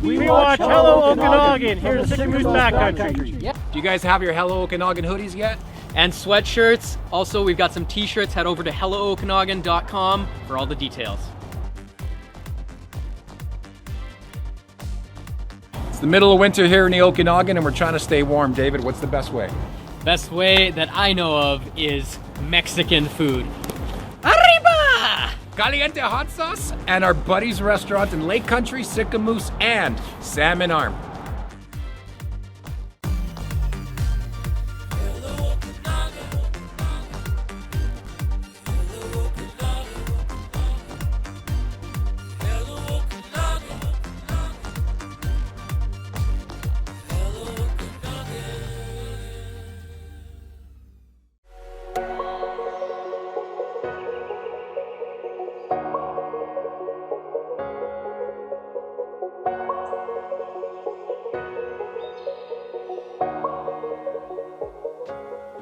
We watch Hello Okanagan here in Sicamous backcountry. Do you guys have your Hello Okanagan hoodies yet? And sweatshirts. Also, we've got some t-shirts. Head over to hellookanagan.com for all the details. It's the middle of winter here in the Okanagan and we're trying to stay warm. David, what's the best way? Best way that I know of is Mexican food. Arriba! Caliente Hot Sauce and our buddy's restaurant in Lake Country, Sicamous, and Salmon Arm.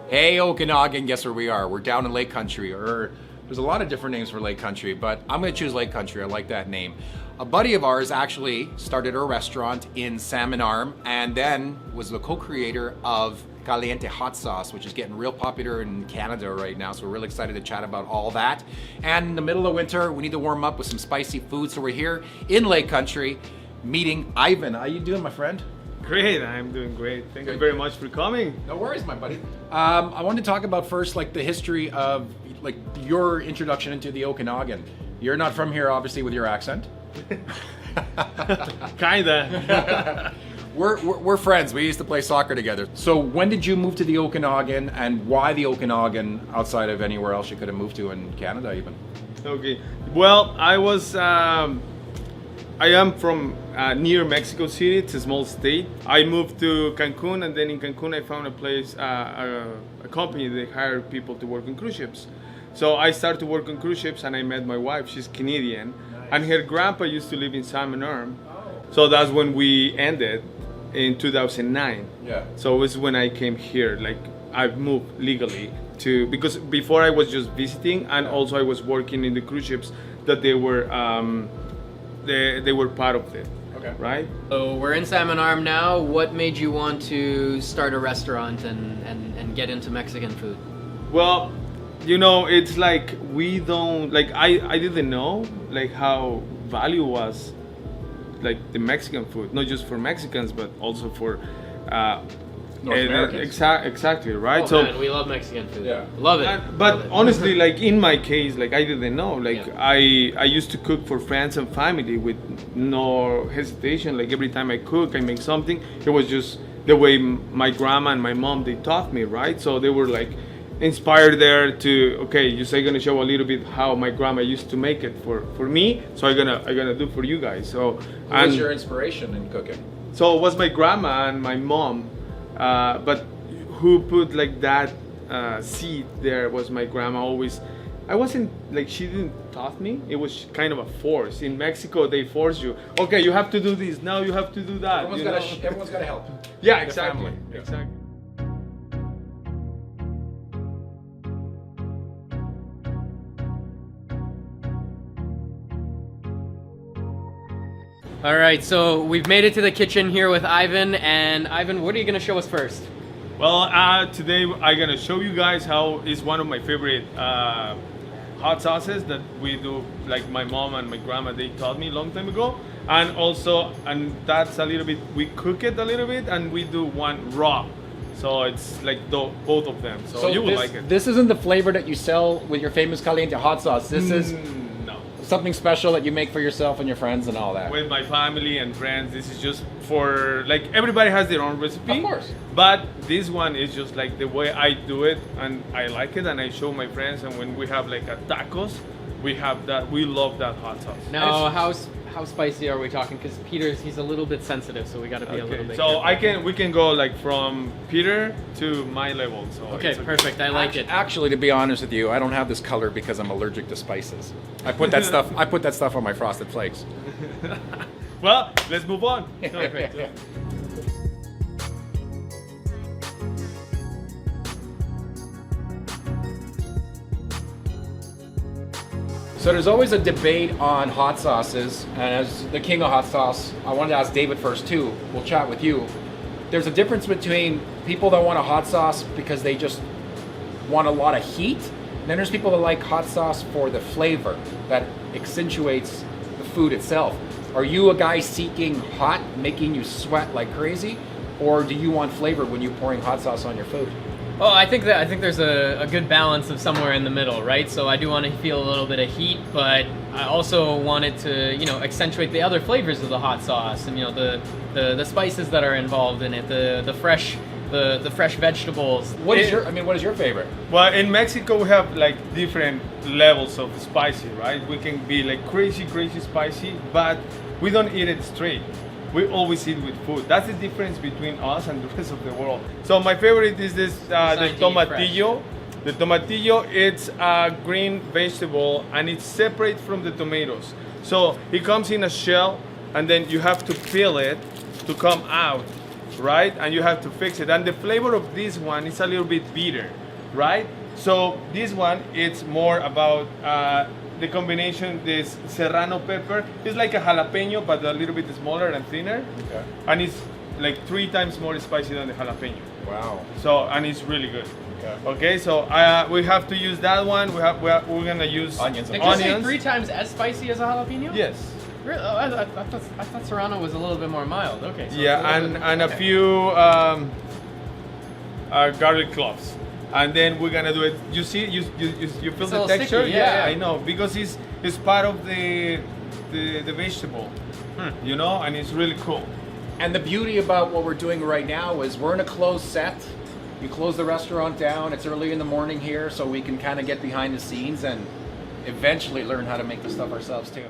Hey Okanagan, guess where we are? We're down in Lake Country, or there's a lot of different names for Lake Country, but I'm gonna choose Lake Country. I like that name. A buddy of ours actually started a restaurant in Salmon Arm and then was the co-creator of Caliente Hot Sauce, which is getting real popular in Canada right now, so we're really excited to chat about all that. And in the middle of winter, we need to warm up with some spicy food, so we're here in Lake Country meeting Ivan. How you doing, my friend? Great, I'm doing great. Thank you very much for coming. No worries, my buddy. I wanted to talk about first, like the history of like your introduction into the Okanagan. You're not from here, obviously, with your accent. Kinda. We're friends. We used to play soccer together. So when did you move to the Okanagan, and why the Okanagan outside of anywhere else you could have moved to in Canada, even? Okay. Well, I am from near Mexico City. It's a small state. I moved to Cancun, and then in Cancun I found a place, a company that hired people to work on cruise ships. So I started to work on cruise ships, and I met my wife. She's Canadian, and her grandpa used to live in Salmon Arm. So that's when we ended in 2009. Yeah. So it was when I came here. Like I moved legally to, because before I was just visiting, and also I was working in the cruise ships that they were part of it. Okay. Right? So we're in Salmon Arm now. What made you want to start a restaurant and get into Mexican food? Well, you know, it's like we don't, like I didn't know like how value was like the Mexican food, not just for Mexicans but also for North Americans. Exactly, right? Oh, so man, we love Mexican food. Yeah. Love it. but Love it. honestly, like in my case, like I didn't know. Like Yeah. I used to cook for friends and family with no hesitation. Like every time I cook, I make something. It was just the way my grandma and my mom they taught me, right? So they were like inspired there to, okay, you say gonna show a little bit how my grandma used to make it for me. So I'm gonna do for you guys. So What was your inspiration in cooking? so it was my grandma and my mom, but who put like that seed there was my grandma. Always, I wasn't like, she didn't taught me. It was kind of a force. In Mexico, they force you. Okay, you have to do this. Now you have to do that. Everyone's got to help. Yeah, The exactly. family. Yeah. Exactly. All right, so we've made it to the kitchen here with Ivan. And Ivan, what are you gonna show us first? Well, today I'm gonna show you guys how is one of my favorite hot sauces that we do. Like my mom and my grandma, they taught me a long time ago. And also, and that's a little bit, we cook it a little bit, and we do one raw. So it's like both of them. So you will like it. This isn't the flavor that you sell with your famous Caliente Hot Sauce. This is No. something special that you make for yourself and your friends and all that. With my family and friends, this is just for, like, everybody has their own recipe. Of course. But this one is just like the way I do it, and I like it, and I show my friends. And when we have like a tacos, we have that. We love that hot sauce. Now, how spicy are we talking? Because he's a little bit sensitive, so we got to be a little bit. So careful. we can go like from Peter to my level. So Okay, it's perfect. I like it. Actually, to be honest with you, I don't have this color because I'm allergic to spices. I put that stuff on my frosted flakes. Well, let's move on. Perfect. So there's always a debate on hot sauces, and as the king of hot sauce, I wanted to ask David first too. We'll chat with you. There's a difference between people that want a hot sauce because they just want a lot of heat, and then there's people that like hot sauce for the flavor that accentuates the food itself. Are you a guy seeking hot, making you sweat like crazy, or do you want flavor when you're pouring hot sauce on your food? Oh, I think there's a good balance of somewhere in the middle, right? So I do want to feel a little bit of heat, but I also want it to, accentuate the other flavors of the hot sauce, and the spices that are involved in it, the fresh vegetables. What is your favorite? Well, in Mexico we have like different levels of spicy, right? We can be like crazy spicy, but we don't eat it straight. We always eat with food. That's the difference between us and the rest of the world. So my favorite is this, the tomatillo. The tomatillo, it's a green vegetable and it's separate from the tomatoes. So it comes in a shell and then you have to peel it to come out, right? And you have to fix it. And the flavor of this one is a little bit bitter, right? So this one, it's more about the combination, this serrano pepper. It's like a jalapeno, but a little bit smaller and thinner. Okay. And it's like 3 times more spicy than the jalapeno. Wow. So, and it's really good. Okay. Okay, so we have to use that one. We're gonna use onions. Did you say 3 times as spicy as a jalapeno? Yes. Really? Oh, I thought serrano was a little bit more mild. Okay. So Yeah, and a few garlic cloves. And then we're gonna do it. You see, you feel the texture? Sticky, yeah. I know, because it's part of the vegetable, and it's really cool. And the beauty about what we're doing right now is we're in a closed set. You close the restaurant down. It's early in the morning here, so we can kind of get behind the scenes and eventually learn how to make the stuff ourselves too.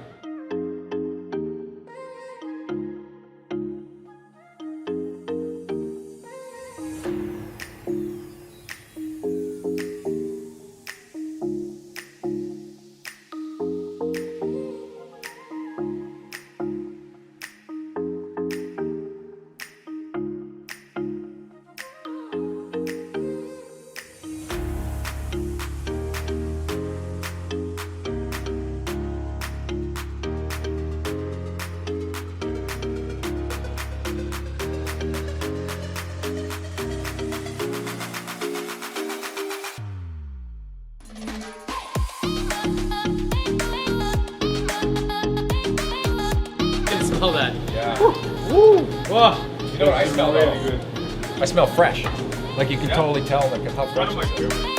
Smell that. Yeah. Woo! Whoa! You know what I smell Really though? good. I smell fresh. Like you can totally tell like how fresh One of my it is. favorites.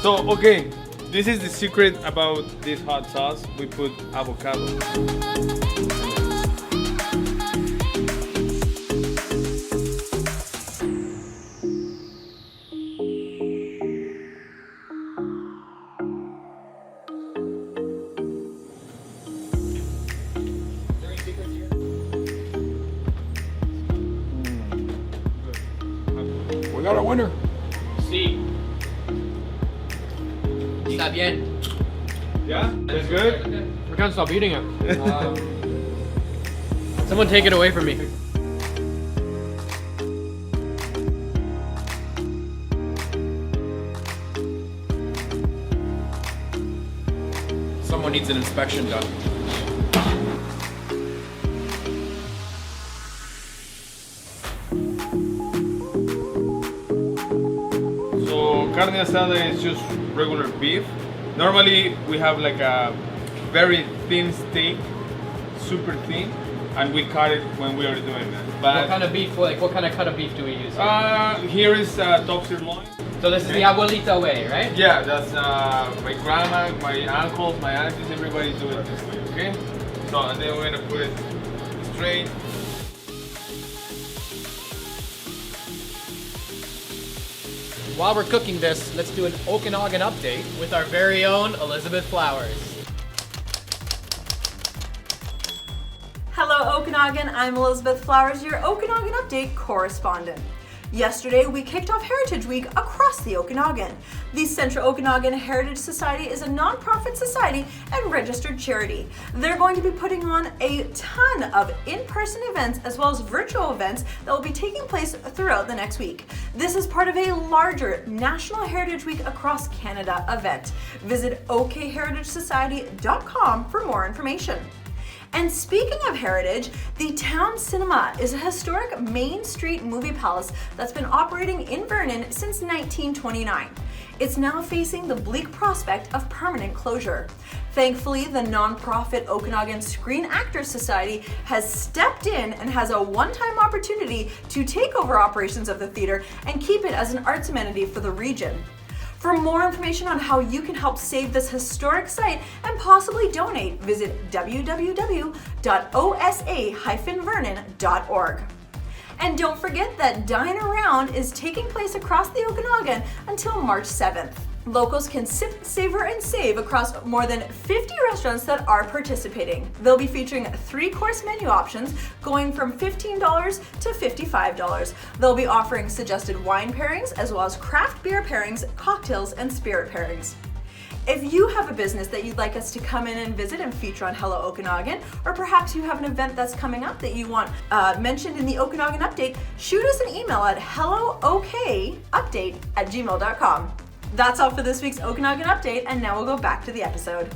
So, okay, this is the secret about this hot sauce. We put avocado. We got a winner. Sí. Está bien. Yeah, that's good. I can't stop eating it. Someone take it away from me. Someone needs an inspection done. So carne asada is just regular beef. Normally we have like a very thin steak, super thin, and we cut it when we are doing that. What But kind of beef? What kind of cut of beef do we use? here is top sirloin. So this is the abuelita way, right? Yeah, that's my grandma, my uncles, my aunties, everybody do it this way, okay? So and then we're gonna put it straight. While we're cooking this, let's do an Okanagan update. With our very own Elizabeth Flowers. Hello Okanagan, I'm Elizabeth Flowers, your Okanagan Update correspondent. Yesterday, we kicked off Heritage Week across the Okanagan. The Central Okanagan Heritage Society is a nonprofit society and registered charity. They're going to be putting on a ton of in-person events as well as virtual events that will be taking place throughout the next week. This is part of a larger National Heritage Week across Canada event. Visit okheritagosociety.com for more information. And speaking of heritage, the Town Cinema is a historic Main Street movie palace that's been operating in Vernon since 1929. It's now facing the bleak prospect of permanent closure. Thankfully, the nonprofit Okanagan Screen Actors Society has stepped in and has a one-time opportunity to take over operations of the theater and keep it as an arts amenity for the region. For more information on how you can help save this historic site and possibly donate, visit www.osa-vernon.org. And don't forget that Dine Around is taking place across the Okanagan until March 7th. Locals can sip, savor, and save across more than 50 restaurants that are participating. They'll be featuring 3-course menu options going from $15 to $55. They'll be offering suggested wine pairings as well as craft beer pairings, cocktails, and spirit pairings. If you have a business that you'd like us to come in and visit and feature on Hello Okanagan, or perhaps you have an event that's coming up that you want mentioned in the Okanagan Update, shoot us an email at hellookupdate@gmail.com. That's all for this week's Okanagan Update, and now we'll go back to the episode.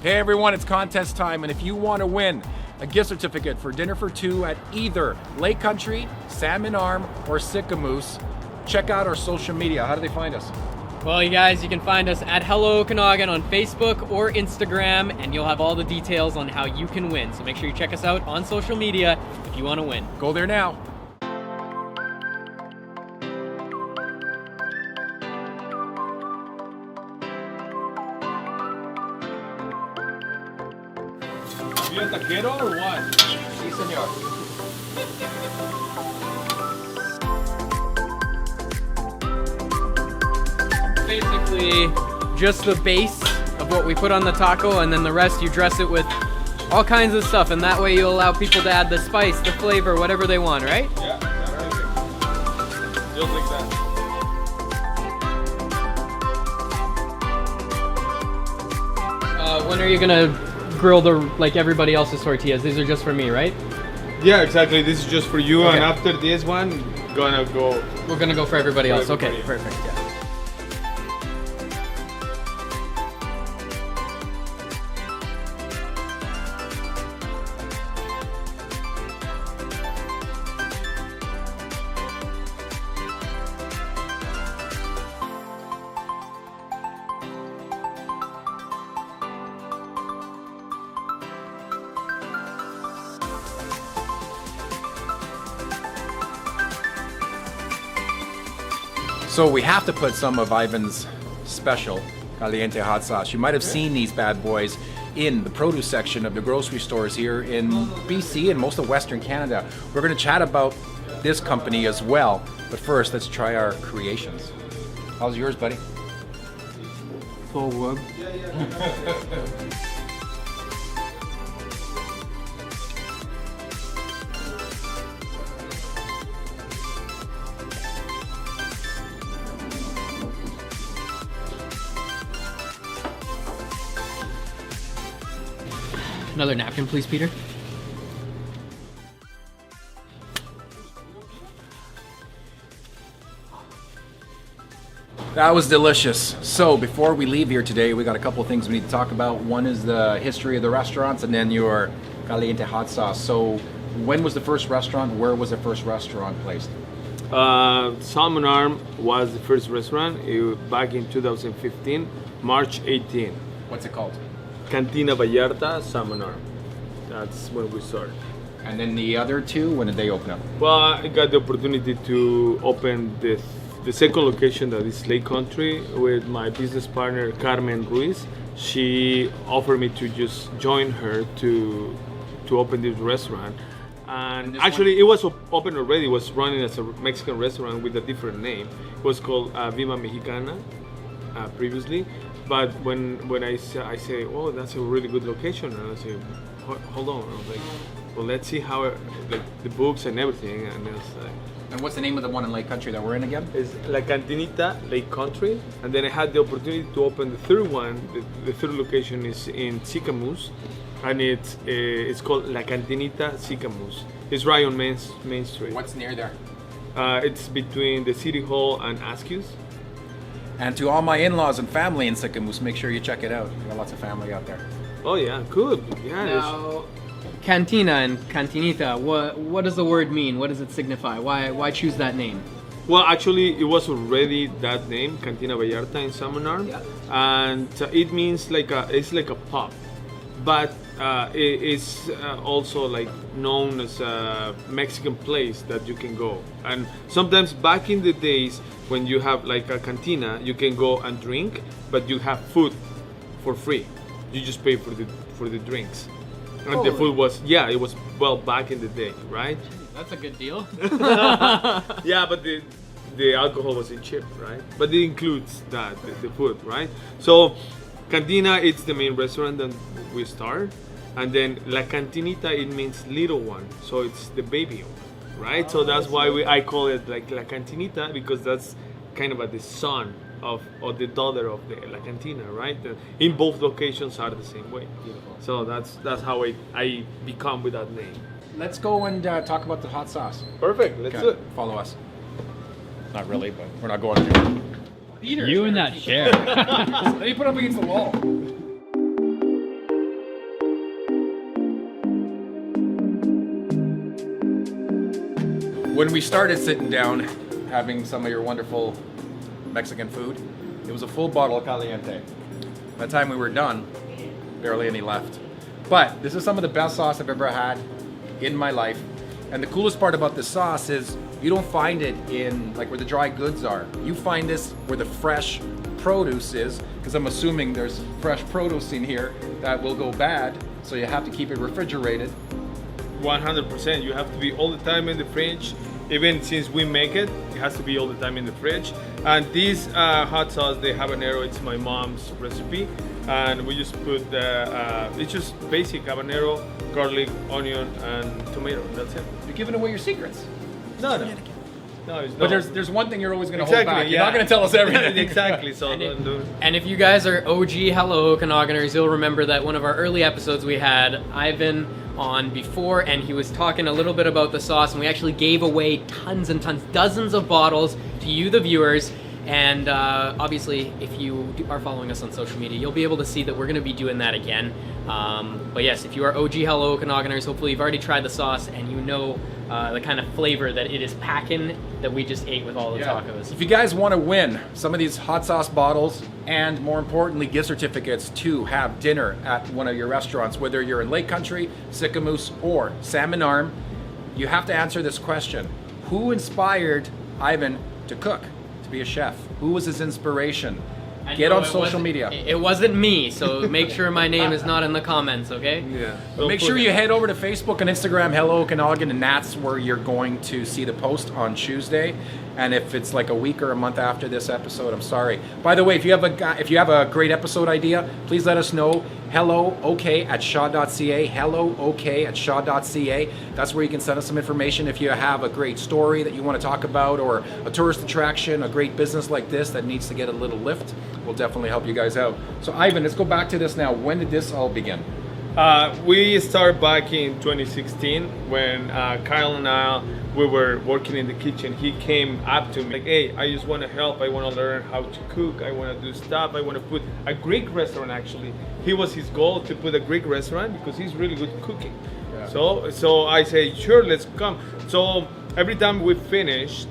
Hey everyone, it's contest time, and if you want to win a gift certificate for dinner for 2 at either Lake Country, Salmon Arm, or Sicamous, check out our social media. How do they find us? Well, you guys, you can find us at Hello Okanagan on Facebook or Instagram, and you'll have all the details on how you can win. So make sure you check us out on social media if you want to win. Go there now. You a taquero or what? Si, senor. Basically, just the base of what we put on the taco, and then the rest you dress it with all kinds of stuff, and that way you allow people to add the spice, the flavor, whatever they want, right? Yeah, that's perfect. Just like that. When are you gonna grill like everybody else's tortillas? These are just for me, right? Yeah, exactly. This is just for you, Okay. and after this one, We're gonna go for everybody else. Okay, everybody. perfect. Yeah. So we have to put some of Ivan's special Caliente Hot Sauce. You might have seen these bad boys in the produce section of the grocery stores here in BC and most of Western Canada. We're going to chat about this company as well, but first let's try our creations. How's yours, buddy? So good. Another napkin, please, Peter. That was delicious. So before we leave here today, we got a couple of things we need to talk about. One is the history of the restaurants, and then your Caliente Hot Sauce. So when was the first restaurant? Where was the first restaurant placed? Salmon Arm was the first restaurant back in 2015, March 18. What's it called? Cantina Vallarta, Salmon Arm. That's when we started. And then the other two, when did they open up? Well, I got the opportunity to open the second location, that is Lake Country, with my business partner Carmen Ruiz. She offered me to just join her to open this restaurant. And actually, it was open already. It was running as a Mexican restaurant with a different name. It was called Viva Mexicana previously. But when I say, oh, that's a really good location, and I say, hold on. I was like, well, let's see how the books and everything. And it's like, And what's the name of the one in Lake Country that we're in again? It's La Cantinita Lake Country, and then I had the opportunity to open the third one. The third location is in Sicamous, and it's called La Cantinita Sicamous. It's right on Main Street. What's near there? It's between the City Hall and Askews. And to all my in-laws and family in Sicamous, make sure you check it out. We got lots of family out there. Oh yeah, good. Yeah. Now, Cantina and Cantinita, what does the word mean? What does it signify? Why choose that name? Well, actually, it was already that name, Cantina Vallarta in Salmon Arm, and it means it's like a pub, but it's also like known as a Mexican place that you can go. And sometimes back in the days when you have like a cantina, you can go and drink, but you have food for free. You just pay for the drinks. And the food was, it was, well, back in the day, right? That's a good deal. Yeah, but the alcohol wasn't cheap, right? But it includes that, the food, right? So, Cantina, it's the main restaurant that we start. And then La Cantinita, it means little one. So it's the baby one, right? So that's why I call it like La Cantinita, because that's kind of the son or the daughter of the La Cantina, right? In both locations are the same way. Beautiful. So that's how I become with that name. Let's go and talk about the hot sauce. Perfect. Let's do it. Follow us. Not really, but we're not going to. You and that chair. Let me put up against the wall. When we started sitting down, having some of your wonderful Mexican food, it was a full bottle of Caliente. By the time we were done, barely any left. But this is some of the best sauce I've ever had in my life. And the coolest part about this sauce is you don't find it in like where the dry goods are. You find this where the fresh produce is, because I'm assuming there's fresh produce in here that will go bad, so you have to keep it refrigerated. 100%. You have to be all the time in the fridge. Even since we make it, it has to be all the time in the fridge. And this hot sauce, the habanero, it's my mom's recipe. And we just put it's just basic habanero, garlic, onion, and tomato. And that's it. You're giving away your secrets. No, it's But not. there's one thing you're always going to hold back. You're not yeah. going to tell us everything. Exactly. So don't do it. And if you guys are OG Hello Okanaganers, you'll remember that one of our early episodes we had Ivan on before, and he was talking a little bit about the sauce, and we actually gave away tons and tons, dozens of bottles to you, the viewers. And obviously, if you are following us on social media, you'll be able to see that we're going to be doing that again. But yes, if you are OG Hello Okanaganers, hopefully you've already tried the sauce and you know the kind of flavor that it is packing that we just ate with all the tacos. If you guys want to win some of these hot sauce bottles and more importantly gift certificates to have dinner at one of your restaurants, whether you're in Lake Country, Sicamous, or Salmon Arm, you have to answer this question. Who inspired Ivan to cook, to be a chef? Who was his inspiration? Get on social media. It wasn't me, so make sure my name is not in the comments, okay? Yeah. But make sure you head over to Facebook and Instagram, Hello Okanagan, and that's where you're going to see the post on Tuesday. And if it's like a week or a month after this episode, I'm sorry. By the way, if you have a great episode idea, please let us know. hellook@shaw.ca, hellook@shaw.ca. That's where you can send us some information if you have a great story that you want to talk about, or a tourist attraction, a great business like this that needs to get a little lift. We'll definitely help you guys out. So Ivan, let's go back to this now. When did this all begin? We started back in 2016 when Kyle and I, we were working in the kitchen. He came up to me like, hey, I just want to help. I want to learn how to cook. I want to do stuff. I want to put a Greek restaurant, actually. He was his goal to put a Greek restaurant because he's really good cooking. Yeah. So I say, sure, let's come. So every time we finish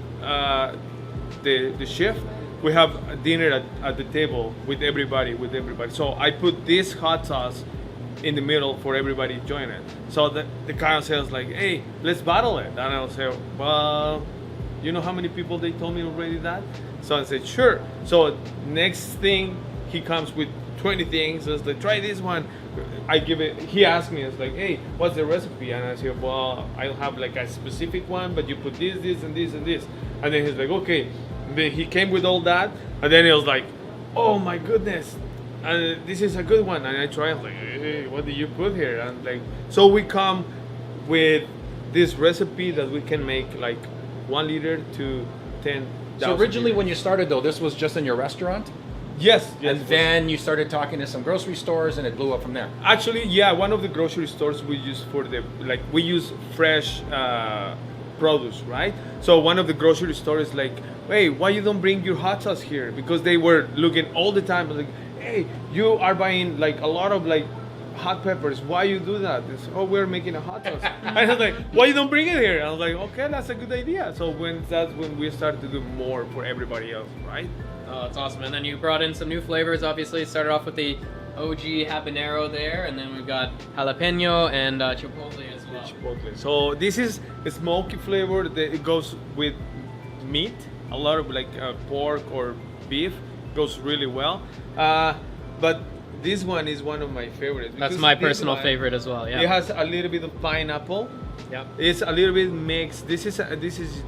the shift, we have a dinner at the table with everybody. So I put this hot sauce in the middle for everybody to join it. So the Kyle says like, hey, let's battle it. And I'll say, well, you know how many people they told me already that? So I said, sure. So next thing, he comes with 20 things. So it's like, try this one. I give it, he asked me, it's like, hey, what's the recipe? And I said, well, I'll have like a specific one, but you put this, and this, and this. And then he's like, okay. And then he came with all that. And then he was like, oh my goodness. And this is a good one. And I tried, like, hey, what did you put here? And like, so we come with this recipe that we can make like 1 liter to 10. So originally when you started though, this was just in your restaurant? Yes. And then you started talking to some grocery stores and it blew up from there. Actually, yeah, one of the grocery stores we use for we use fresh produce, right? So one of the grocery stores like, hey, why you don't bring your hot sauce here? Because they were looking all the time like, hey, you are buying like a lot of like hot peppers. Why you do that? It's, oh, we're making a hot sauce. I was like, why you don't bring it here? I was like, okay, that's a good idea. So that's when we started to do more for everybody else, right? Oh, that's awesome. And then you brought in some new flavors, obviously. Started off with the OG habanero there, and then we've got jalapeno and chipotle as well. Chipotle. So this is a smoky flavor that it goes with meat. A lot of like pork or beef goes really well. But this one is one of my favorites. That's my personal favorite as well. Yeah. It has a little bit of pineapple. Yeah. It's a little bit mixed. This is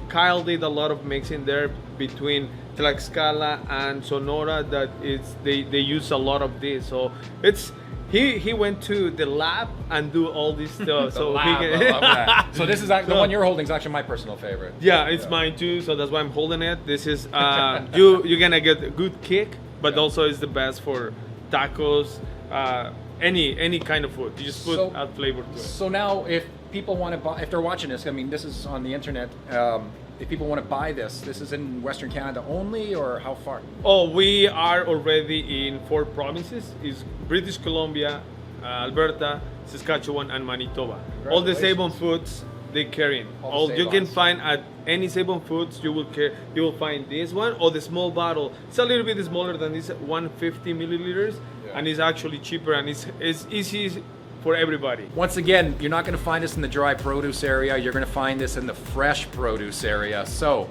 Kyle did a lot of mixing there between Tlaxcala and Sonora. That they use a lot of this. So it's he went to the lab and do all this stuff. So I love that. So this is the one you're holding is actually my personal favorite. Yeah, it's mine too. So that's why I'm holding it. This is you're gonna get a good kick, but also it's the best for tacos, any kind of food. You just put add flavor to it. So now, if people want to buy, if they're watching this, I mean, this is on the internet. If people want to buy this is in Western Canada only, or how far? Oh, we are already in 4 provinces: is British Columbia, Alberta, Saskatchewan, and Manitoba. All the Sabon foods they carry. All you can find at any Sabon Foods, you will find this one or the small bottle. It's a little bit smaller than this, 150 milliliters, and it's actually cheaper and it's easy for everybody. Once again, you're not going to find this in the dry produce area. You're going to find this in the fresh produce area. So,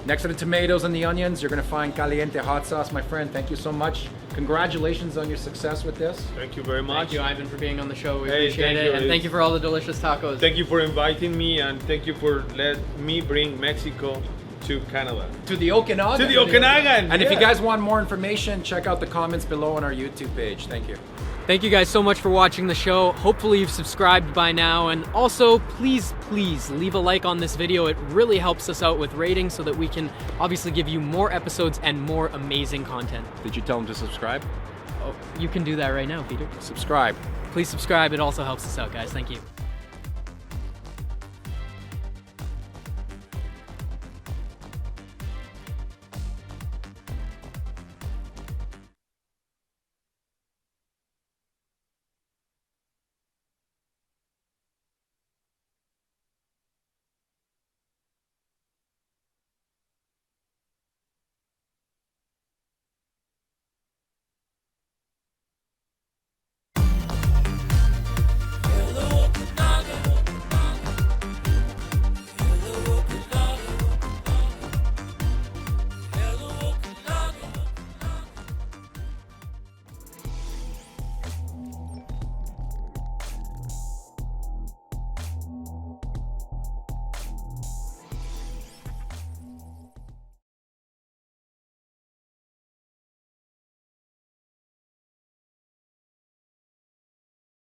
next to the tomatoes and the onions, you're going to find Caliente Hot Sauce, my friend. Thank you so much. Congratulations on your success with this. Thank you very much. Thank you, Ivan, for being on the show. We appreciate it. And thank you for all the delicious tacos. Thank you for inviting me, and thank you for letting me bring Mexico to Canada. To the Okanagan. To the Okanagan. And if you guys want more information, check out the comments below on our YouTube page. Thank you. Thank you guys so much for watching the show. Hopefully you've subscribed by now, and also please leave a like on this video. It really helps us out with ratings so that we can obviously give you more episodes and more amazing content. Did you tell them to subscribe? Oh, you can do that right now, Peter. Subscribe. Please subscribe. It also helps us out, guys. Thank you.